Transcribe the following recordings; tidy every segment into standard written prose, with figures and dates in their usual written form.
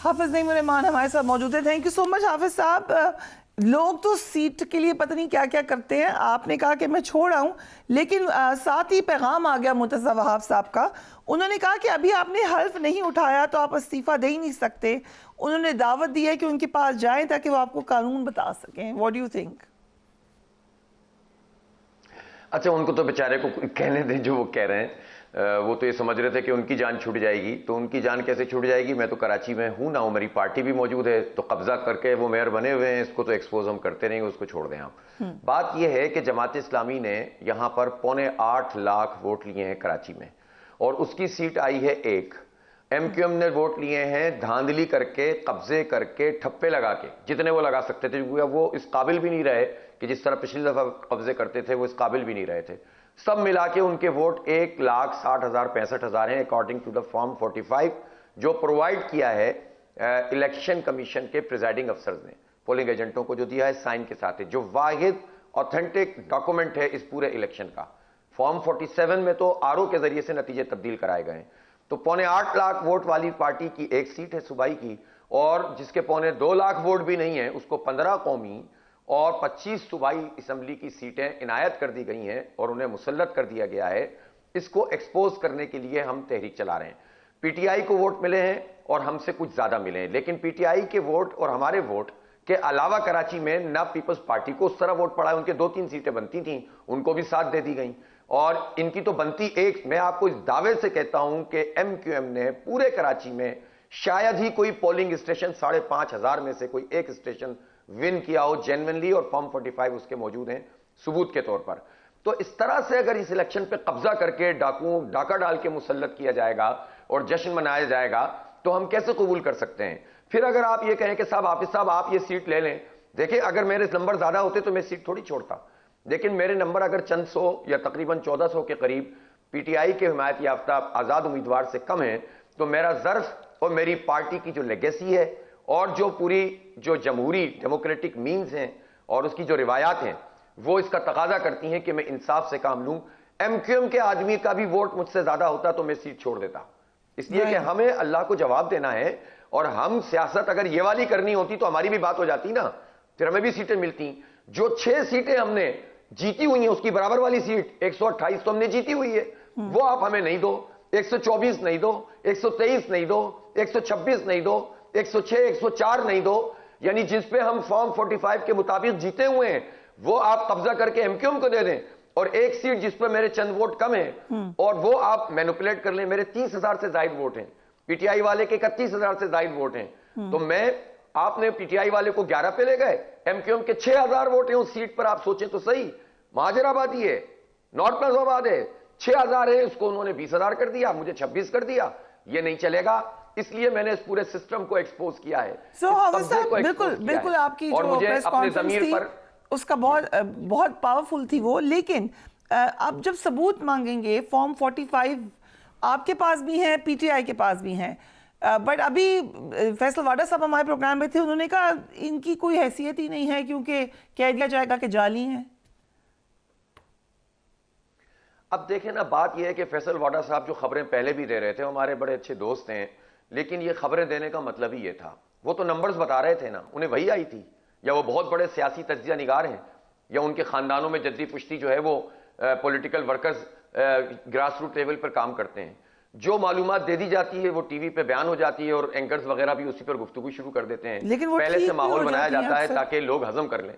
हाफिज नईम रहमान हमारे साथ मौजूद है। थैंक यू सो मच हाफिज साहब। लोग तो सीट के लिए पता नहीं क्या क्या करते हैं। आपने कहा कि मैं छोड़ आऊं, लेकिन साथ ही पैगाम आ गया मुर्तज़ा वहाब साहब का। उन्होंने कहा कि अभी आपने हल्फ नहीं उठाया तो आप इस्तीफ़ा दे ही नहीं सकते। उन्होंने दावत दी है कि उनके पास जाएं ताकि वो आपको कानून बता सकें। What do you think? अच्छा, उनको तो बेचारे को कहने दें जो वो कह रहे हैं। वो तो ये समझ रहे थे कि उनकी जान छूट जाएगी, तो उनकी जान कैसे छूट जाएगी? मैं तो कराची में हूं ना, हूं मेरी पार्टी भी मौजूद है, तो कब्जा करके वो मेयर बने हुए हैं, इसको तो एक्सपोज हम करते नहीं, उसको छोड़ दें आप। बात यह है कि जमात इस्लामी ने यहां पर 8.25 लाख वोट लिए हैं कराची में, और उसकी सीट आई है 1। एमक्यूएम ने वोट लिए हैं धांधली करके, कब्जे करके, ठप्पे लगा के, जितने वो लगा सकते थे, क्योंकि वो इस काबिल भी नहीं रहे कि जिस तरह पिछली दफा कब्जे करते थे, वो इस काबिल भी नहीं रहे थे। सब मिला के उनके वोट 1,60,65,000 हैं अकॉर्डिंग टू द फॉर्म 45 जो प्रोवाइड किया है इलेक्शन कमीशन के प्रिजाइडिंग अफसर ने पोलिंग एजेंटों को, जो दिया है साइन के साथ, जो वाहिद ऑथेंटिक डॉक्यूमेंट है इस पूरे इलेक्शन का। फॉर्म 47 में तो आरओ के जरिए से नतीजे तब्दील कराए गए। तो 8.25 लाख वोट वाली पार्टी की एक सीट है सूबाई की, और जिसके 2.25 लाख वोट भी नहीं है, उसको 15 कौमी और 25 सूबाई असम्बली की सीटें इनायत कर दी गई हैं और उन्हें मुसल्लत कर दिया गया है। इसको एक्सपोज करने के लिए हम तहरीक चला रहे हैं। पीटीआई को वोट मिले हैं और हमसे कुछ ज्यादा मिले हैं, लेकिन पीटीआई के वोट और हमारे वोट के अलावा कराची में ना पीपल्स पार्टी को उस तरह वोट पड़ा है। उनके 2-3 सीटें बनती थी, उनको भी साथ दे दी गई, और इनकी तो बनती एक। मैं आपको इस दावे से कहता हूं कि एमक्यूएम ने पूरे कराची में शायद ही कोई पोलिंग स्टेशन 5,500 में से कोई एक स्टेशन विन किया हो जेन्युइनली, और फॉर्म 45 उसके मौजूद हैं सबूत के तौर पर। तो इस तरह से अगर इस इलेक्शन पे कब्जा करके डाका डाल के मुसल्लत किया जाएगा और जश्न मनाया जाएगा, तो हम कैसे कबूल कर सकते हैं? फिर अगर आप ये कहें कि साहब हाफिज साहब आप ये सीट ले लें, देखिए अगर मेरे नंबर ज्यादा होते तो मैं सीट थोड़ी छोड़ता, लेकिन मेरे नंबर अगर चंद सौ या तकरीबन 1400 के करीब पीटीआई के हिमायत याफ्ता आजाद उम्मीदवार से कम है, तो मेरा ज़र्फ और मेरी पार्टी की जो लेगेसी है और जो पूरी जो जमहूरी डेमोक्रेटिक मीन्स हैं और उसकी जो रिवायात हैं, वो इसका तकाजा करती हैं कि मैं इंसाफ से काम लूं। एमक्यूएम के आदमी का भी वोट मुझसे ज्यादा होता तो मैं सीट छोड़ देता, इसलिए कि हमें अल्लाह को जवाब देना है। और हम सियासत अगर ये वाली करनी होती तो हमारी भी बात हो जाती ना, फिर हमें भी सीटें मिलती। जो 6 सीटें हमने जीती हुई हैं, उसकी बराबर वाली सीट 128 तो हमने जीती हुई है, वो आप हमें नहीं दो। 124 नहीं दो, 123 नहीं दो, 126 नहीं दो, 106, 104 नहीं दो, यानी जिस पे हम फॉर्म 45 के मुताबिक जीते हुए हैं, वो आप कब्जा करके एमक्यूएम को दे दें। और एक सीट जिस पर मेरे चंद वोट कम है, और वो आप मैनिपुलेट कर लें। मेरे 30,000 से ज्यादा वोट हैं, पीटीआई वाले के 31,000 से ज्यादा वोट हैं, तो मैं आपने पीटीआई वाले को 11 पे ले गए, एमक्यूएम के 6,000 वोट हैं उस सीट पर। आप सोचें तो सही, महाजराबादी है, नॉर्थ नजराबाद है, 6,000 है, उसको उन्होंने 20,000 कर दिया, मुझे 26 कर दिया। ये नहीं चलेगा, इसलिए मैंने इस पूरे सिस्टम को एक्सपोज किया है। बिल्कुल बिल्कुल, आपकी जो प्रेस कॉन्फ्रेंस थी उसका बहुत पावरफुल थी वो। लेकिन अब जब सबूत मांगेंगे, फॉर्म 45 आपके पास भी है, पीटीआई के पास भी है, बट अभी फैसल वाडा साहब हमारे प्रोग्राम में थे, उन्होंने कहा इनकी कोई हैसियत ही नहीं है क्योंकि कह दिया जाएगा कि जाली हैं। अब देखें ना, बात यह है कि फैसल वाडा साहब जो खबरें पहले भी दे रहे थे, हमारे बड़े अच्छे दोस्त हैं, लेकिन ये खबरें देने का मतलब ही ये था, वो तो नंबर्स बता रहे थे ना, उन्हें वही आई थी, या वो बहुत बड़े सियासी तज्जिया निगार हैं, या उनके खानदानों में जद्दी पुश्ती जो है वो political workers grass root level पर काम करते हैं। जो मालूमात दे दी जाती है वो टीवी पे बयान हो जाती है और एंकर्स वगैरह भी उसी पर गुफ्तगू शुरू कर देते हैं। लेकिन वो पहले से माहौल बनाया जाता है ताकि लोग हजम कर लें।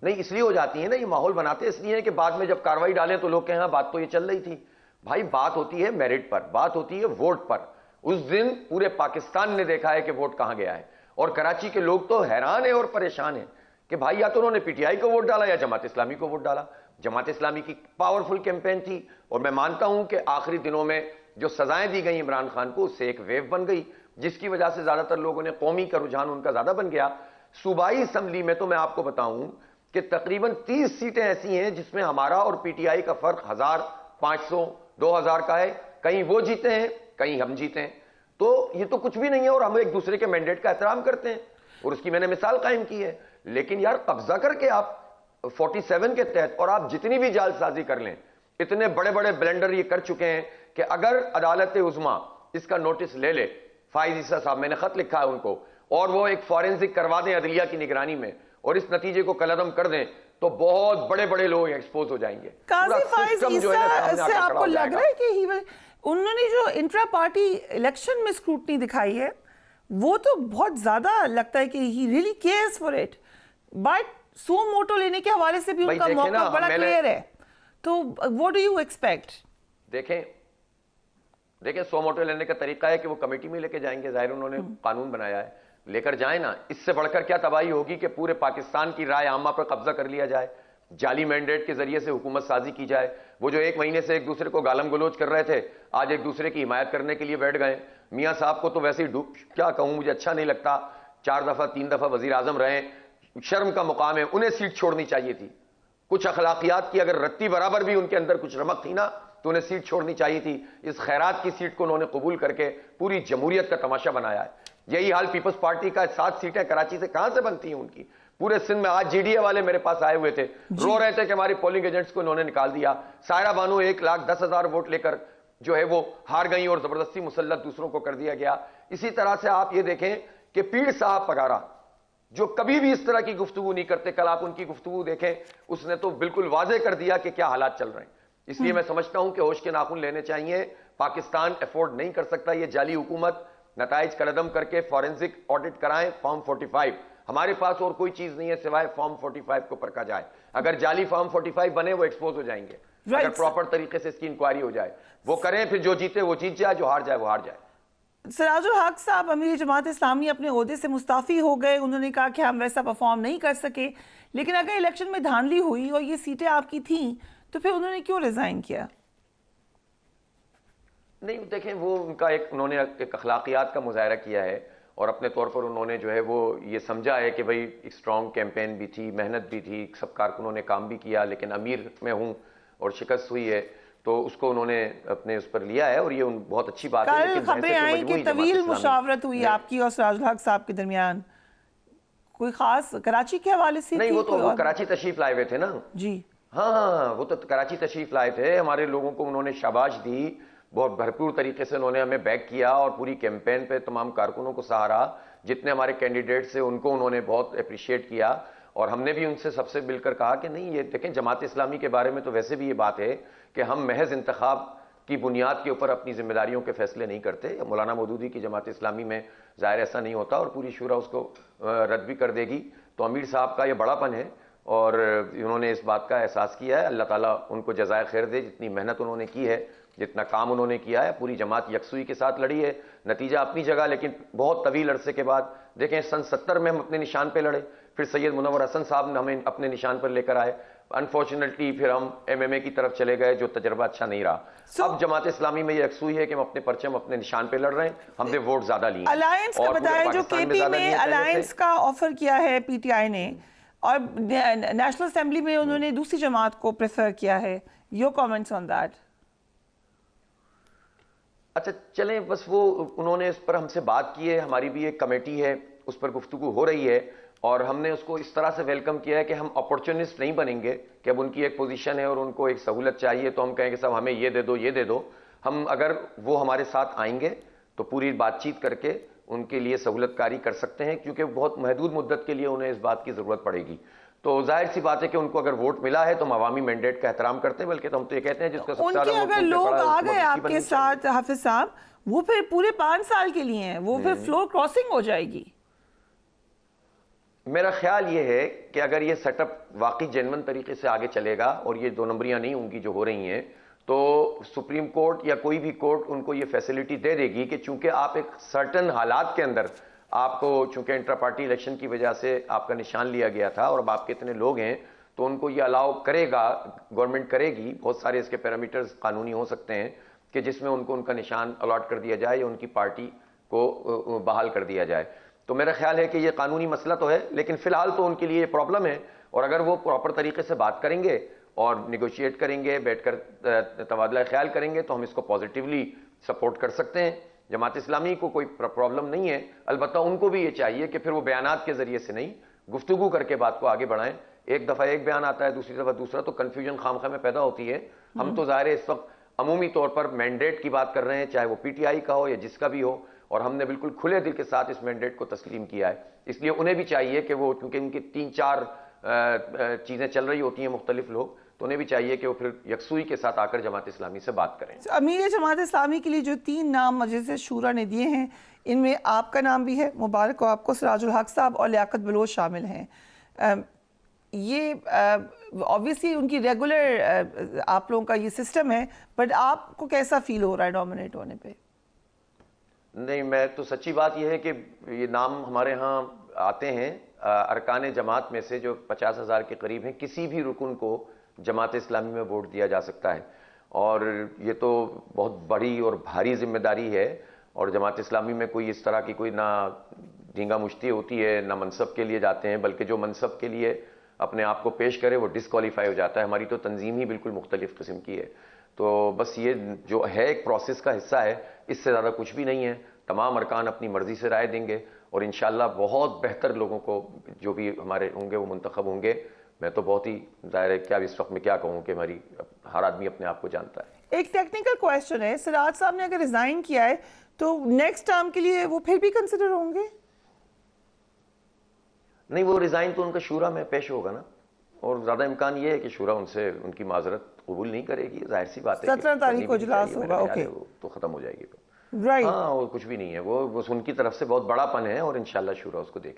नहीं, इसलिए हो जाती है ना, ये माहौल बनाते इसलिए है कि बाद में जब कार्रवाई डालें तो लोग कहें हाँ बात तो ये चल रही थी। भाई बात होती है मेरिट पर, बात होती है वोट पर। उस दिन पूरे पाकिस्तान ने देखा है कि वोट कहां गया है, और कराची के लोग तो हैरान है और परेशान है कि भाई या तो उन्होंने पीटीआई को वोट डाला या जमात इस्लामी को वोट डाला। जमात इस्लामी की पावरफुल कैंपेन थी, और मैं मानता हूं कि आखिरी दिनों में जो सजाएं दी गई इमरान खान को, उससे एक वेव बन गई, जिसकी वजह से ज्यादातर लोगों ने, कौमी का रुझान उनका ज्यादा बन गया। सूबाई असम्बली में तो मैं आपको बताऊं कि तकरीबन 30 सीटें ऐसी हैं जिसमें हमारा और पीटीआई का फर्क 1000, 500, 2000 का है। कहीं वो जीते हैं, कहीं हम जीते हैं, तो ये तो कुछ भी नहीं है, और हम एक दूसरे के मैंडेट का एहतराम करते हैं, और उसकी मैंने मिसाल कायम की है। लेकिन यार कब्जा करके आप 47 के तहत, और आप जितनी भी जालसाजी कर लें, इतने बड़े बड़े ब्लेंडर ये कर चुके हैं कि अगर अदालत उज़्मा इसका नोटिस ले ले, फाइज ईसा साहब, मैंने खत लिखा है उनको, और वो एक फॉरेंसिक करवा दें अदलिया की निगरानी में और इस नतीजे को कलअदम कर दें तो बहुत बड़े बड़े लोग एक्सपोज हो जाएंगे। काजी फाइज ईसा से आपको लग रहा है कि उन्होंने जो इंट्रा पार्टी इलेक्शन में स्क्रूटनी दिखाई है वो तो बहुत ज्यादा लगता है कि he really cares for it, but suo motu लेने के हवाले से भी उनका मौका बड़ा क्लियर है, तो व्हाट डू यू एक्सपेक्ट? देखें सो मोटो लेने का तरीका है कि वो कमेटी में लेके जाएंगे, जाहिर उन्होंने कानून बनाया है, लेकर जाए ना। इससे बढ़कर क्या तबाही होगी कि पूरे पाकिस्तान की राय आमा पर कब्जा कर लिया जाए, जाली मैंडेट के जरिए से हुकूमत साजी की जाए। वो जो एक महीने से एक दूसरे को गालम गलोच कर रहे थे, आज एक दूसरे की हिमायत करने के लिए बैठ गए। मियां साहब को तो वैसे ही क्या कहूं, मुझे अच्छा नहीं लगता, 4 दफा 3 दफा वजीर आजम रहे, शर्म का मुकाम है, उन्हें सीट छोड़नी चाहिए थी। कुछ अखलाकियात की अगर रत्ती बराबर भी उनके अंदर कुछ रमक थी ना तो उन्हें सीट छोड़नी चाहिए थी। इस खैरात की सीट को उन्होंने कबूल करके पूरी जमहूरियत का तमाशा बनाया है। यही हाल पीपल्स पार्टी का, 7 सीटें कराची से कहां से बनती हैं उनकी, पूरे सिंध में। आज जीडीए वाले मेरे पास आए हुए थे, रो रहे थे कि हमारे पोलिंग एजेंट्स को इन्होंने निकाल दिया। सायरा बानो 1,10,000 वोट लेकर जो है वो हार गई और जबरदस्ती मुसल्लत दूसरों को कर दिया गया। इसी तरह से आप ये देखें कि पीर साहब पगारा जो कभी भी इस तरह की गुफ्तगू नहीं करते, कल आप उनकी गुफ्तगू देखें, उसने तो बिल्कुल वाजे कर दिया कि क्या हालात चल रहे हैं। इसलिए मैं समझता हूं कि होश के नाखून लेने चाहिए। पाकिस्तान अफोर्ड नहीं कर सकता ये जाली हुकूमत। नताइज कलअदम करके फॉरेंसिक ऑडिट कराएं, फॉर्म 45। हमारे पास और कोई चीज नहीं है सिवाय फॉर्म 45 को परखा जाए। अगर जाली फॉर्म 45 बने वो एक्सपोज हो जाएंगे। अगर प्रॉपर तरीके से इसकी इंक्वायरी हो जाए, वो करें, फिर जो जीते वो जीत जाए, जो हार जाए वो हार जाए। सिराजुल हक साहब अमीर जमात इस्लामी अपने ओहदे से मुस्ताफी हो गए, उन्होंने कहा कि हम वैसा परफॉर्म नहीं कर सके, लेकिन अगर इलेक्शन में धांधली हुई और ये सीटें आपकी थीं तो फिर उन्होंने क्यों रिजाइन किया? नहीं देखें, वो उनका उन्होंने एक अखलाकियात का मुजाहरा किया है और अपने तौर पर उन्होंने जो है वो ये समझा है कि भाई एक स्ट्रॉन्ग कैंपेन भी थी, मेहनत भी थी, सब कारकुनों ने काम भी किया, लेकिन अमीर मैं हूं और शिकस्त हुई है तो उसको उन्होंने अपने उस पर लिया है और ये बहुत अच्छी बात है। कल खबरें आई कि तवील मुशावरत हुई आपकी और सिराजुल हक साहब के दरमियान, कोई खास कराची के हवाले से? नहीं, वो तो कराची तशरीफ लाए हुए थे ना जी। हाँ, वो तो कराची तशरीफ लाए थे। हमारे लोगों को उन्होंने शाबाश दी, बहुत भरपूर तरीके से उन्होंने हमें बैक किया और पूरी कैंपेन पे तमाम कारकुनों को सहारा। जितने हमारे कैंडिडेट्स थे उनको उन्होंने बहुत अप्रिशिएट किया और हमने भी उनसे सबसे मिलकर कहा कि नहीं, ये देखें जमात इस्लामी के बारे में तो वैसे भी ये बात है कि हम महज इंतखाब की बुनियाद के ऊपर अपनी जिम्मेदारियों के फैसले नहीं करते। मौलाना मौदूदी की जमात इस्लामी में ज़ाहिर ऐसा नहीं होता और पूरी शूरा उसको रद्द भी कर देगी। तो अमीर साहब का ये बड़ापन है और उन्होंने इस बात का एहसास किया है। अल्लाह ताला उनको जज़ाए खैर दे, जितनी मेहनत उन्होंने की है, जितना काम उन्होंने किया है। पूरी जमात यकसुई के साथ लड़ी है, नतीजा अपनी जगह, लेकिन बहुत तवील अरसे के बाद। देखें सन 70 में हम अपने निशान पे लड़े, फिर सैयद मुनव्वर हसन साहब ने हमें अपने निशान पर लेकर आए। अनफॉर्चुनेटली फिर हम MMA की तरफ चले गए, जो तजर्बा अच्छा नहीं रहा। अब जमात इस्लामी में ये यकसुई है कि हम अपने परचम अपने निशान पे लड़ रहे हैं, हमने वोट ज्यादा लिए। अलायंस का बताएं, जो KP में अलायंस का ऑफर किया है PTI ने और नेशनल असेंबली में उन्होंने दूसरी जमात को प्रेफर किया है, योर कमेंट्स ऑन दैट? अच्छा चलें, बस वो उन्होंने इस पर हमसे बात की है, हमारी भी एक कमेटी है, उस पर गुफ्तगू हो रही है और हमने उसको इस तरह से वेलकम किया है कि हम अपॉर्चुनिस्ट नहीं बनेंगे कि अब उनकी एक पोजीशन है और उनको एक सहूलत चाहिए तो हम कहेंगे साहब हमें ये दे दो, ये दे दो। हम अगर वो हमारे साथ आएंगे तो पूरी बातचीत करके उनके लिए सहूलतकारी कर सकते हैं, क्योंकि बहुत महदूद मुद्दत के लिए उन्हें इस बात की जरूरत पड़ेगी। तो जाहिर सी बात है कि उनको अगर वोट मिला है तो हम अवामी मैंडेट का एहतराम करते हैं, बल्कि तो हम तो ये कहते हैं जिसका सबसे ज्यादा अगर लोग आ गए आपके साथ हाफिज साहब, वो फिर पूरे 5 साल के लिए हैं, वो फिर फ्लोर क्रॉसिंग हो जाएगी। मेरा ख्याल ये है कि अगर ये सेटअप वाकई जेन्युइन तरीके से आगे चलेगा और ये 2 नंबरियां नहीं होंगी जो हो रही हैं, तो सुप्रीम कोर्ट या कोई भी कोर्ट उनको ये फैसिलिटी दे देगी कि चूंकि आप एक सर्टन हालात के अंदर आपको, चूंकि इंटर पार्टी इलेक्शन की वजह से आपका निशान लिया गया था और अब आपके इतने लोग हैं, तो उनको ये अलाउ करेगा, गवर्नमेंट करेगी। बहुत सारे इसके पैरामीटर्स कानूनी हो सकते हैं कि जिसमें उनको उनका निशान अलॉट कर दिया जाए या उनकी पार्टी को बहाल कर दिया जाए। तो मेरा ख्याल है कि ये कानूनी मसला तो है, लेकिन फिलहाल तो उनके लिए प्रॉब्लम है और अगर वो प्रॉपर तरीके से बात करेंगे और निगोशिएट करेंगे, बैठकर तबादला ख्याल करेंगे, तो हम इसको पॉजिटिवली सपोर्ट कर सकते हैं। जमात इस्लामी को कोई प्रॉब्लम नहीं है, अलबत्ता उनको भी ये चाहिए कि फिर वो बयानात के जरिए से नहीं, गुफ्तगू करके बात को आगे बढ़ाएं। एक दफा एक बयान आता है, दूसरी दफा दूसरा, तो कंफ्यूजन खामखा में पैदा होती है। हम तो ज़ाहिर है इस वक्त अमूमी तौर पर मैंडेट की बात कर रहे हैं, चाहे वो PTI का हो या जिसका भी हो, और हमने बिल्कुल खुले दिल के साथ इस मैंडेट को तस्लीम किया है। इसलिए उन्हें भी चाहिए कि वो, क्योंकि उनकी 3-4 चीज़ें चल रही होती हैं मुख्तलिफ लोग, तो उन्हें भी चाहिए कि वो फिर यकसुई के साथ आकर जमात इस्लामी से बात करें। अमीर जमात इस्लामी के लिए जो 3 नाम मजलिस शूरा ने दिए हैं, इनमें आपका नाम भी है, मुबारक हो आपको, सिराजुल हक साहब और लियाकत बलोच शामिल हैं। ये ऑब्वियसली उनकी रेगुलर आप लोगों का ये सिस्टम है, बट आपको कैसा फील हो रहा है नॉमिनेट होने पे? नहीं, मैं तो सच्ची बात यह है कि ये नाम हमारे यहाँ आते हैं अरकान जमात में से जो 50,000 के करीब हैं, किसी भी रुकन को जमात इस्लामी में वोट दिया जा सकता है, और ये तो बहुत बड़ी और भारी जिम्मेदारी है। और जमात इस्लामी में कोई इस तरह की कोई ना धींगा मुश्ती होती है, ना मनसब के लिए जाते हैं, बल्कि जो मनसब के लिए अपने आप को पेश करे वो डिस्क्वालीफाई हो जाता है। हमारी तो तंजीम ही बिल्कुल मुख्तलिफ किस्म की है। तो बस ये जो है एक प्रोसेस का हिस्सा है, इससे ज़्यादा कुछ भी नहीं है। तमाम अरकान अपनी मर्जी से राय देंगे और इंशाल्लाह बहुत बेहतर लोगों को जो भी हमारे होंगे वो मुंतखब होंगे। मैं तो बहुत ही ज़ाहिर है, क्या इस वक्त में क्या कहूँ कि हमारी हर आदमी अपने आप को जानता है। एक टेक्निकल क्वेश्चन है, सिराज साहब ने अगर रिजाइन किया है तो नेक्स्ट टर्म के लिए वो फिर भी कंसिडर होंगे? नहीं, वो रिजाइन तो उनका शूरा में पेश होगा ना, और ज्यादा इम्कान ये है कि शूरा उनसे उनकी माजरत कबूल नहीं करेगी। जाहिर सी बात है, 17 तारीख को इजलास होगा। ओके, तो खत्म हो जाएगी। राइट। हाँ, और कुछ भी नहीं है, वो बस उनकी तरफ से बहुत बड़ापन है और इंशाल्लाह शूरा उसको देख